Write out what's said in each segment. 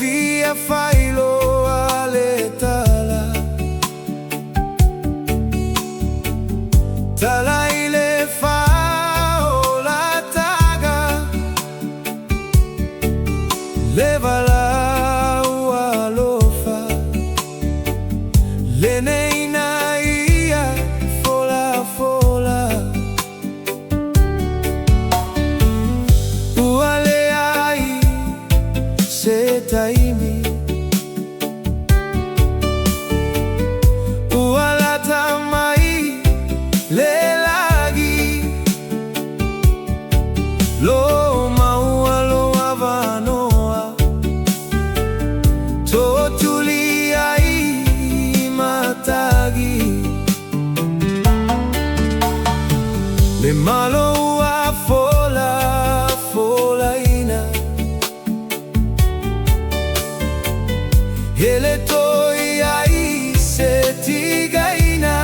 Fia failo ale tala tala ile fao la taga le Vala'au alofa le neina ia fola fola uale ai se taimi uala tamai le lagi lo maua lo avanoa to tuli ai matagi le malo a fola fola ina ele toi ai se tigaina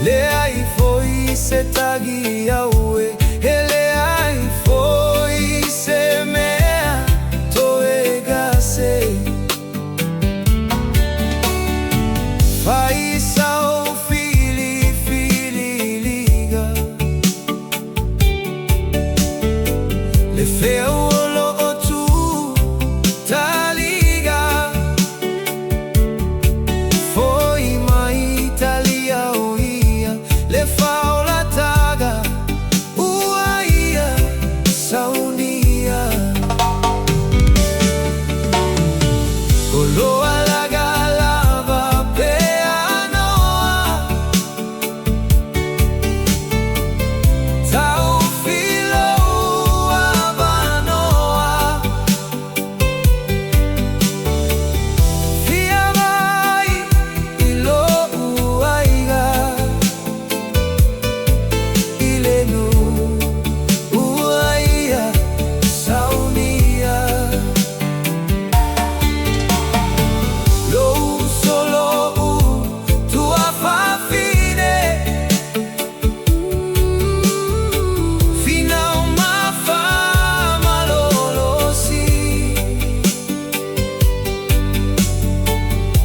le ai foi se tagi aue ele ai foi se mea to egase fai sao fili fili liga le feo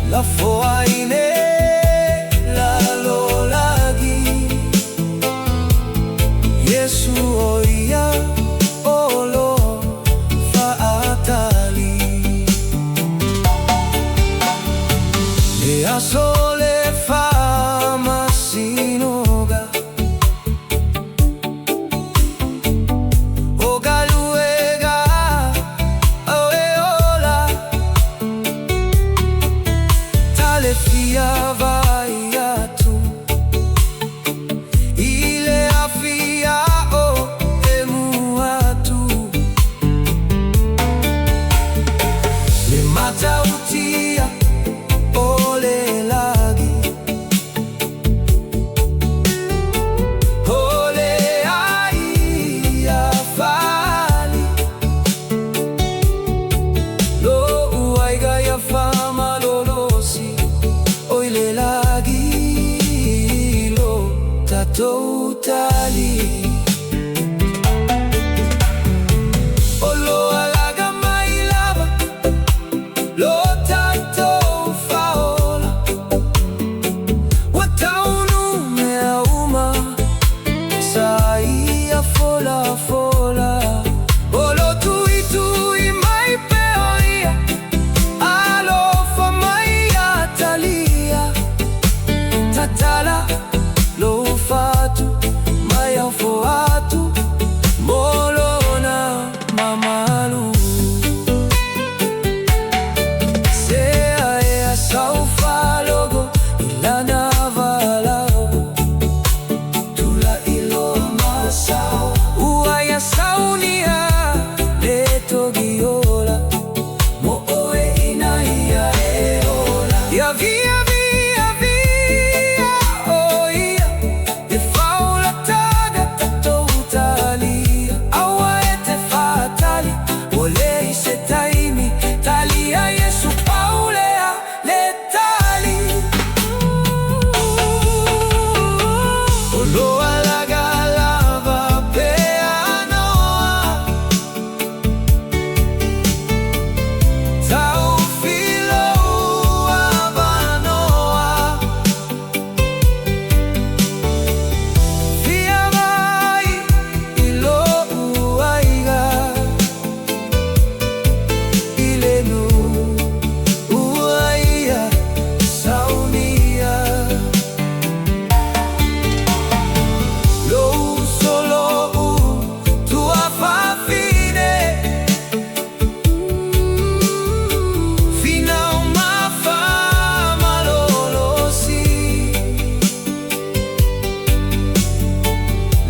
la foaine la lo lagi Yesu oia olo faatali le asole fa masinoga o galuega oeola tale fia vai atu ile afia o emuatu le matautia ole la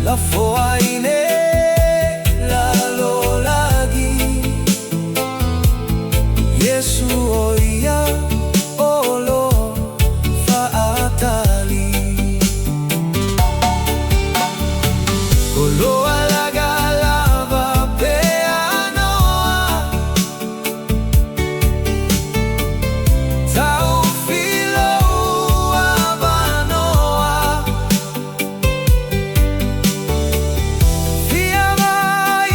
la foaine la lolagi Yesu oia olo faatali olo alaga lava peanoa tau filo abanoa fiamai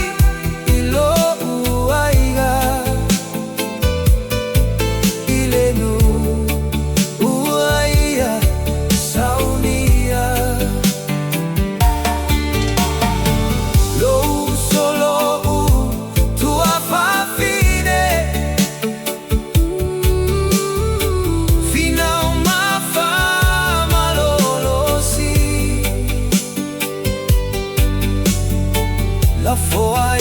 ilo uaiga ilenu uaia saunia lou solo tua fafine final mafa malolosi la foa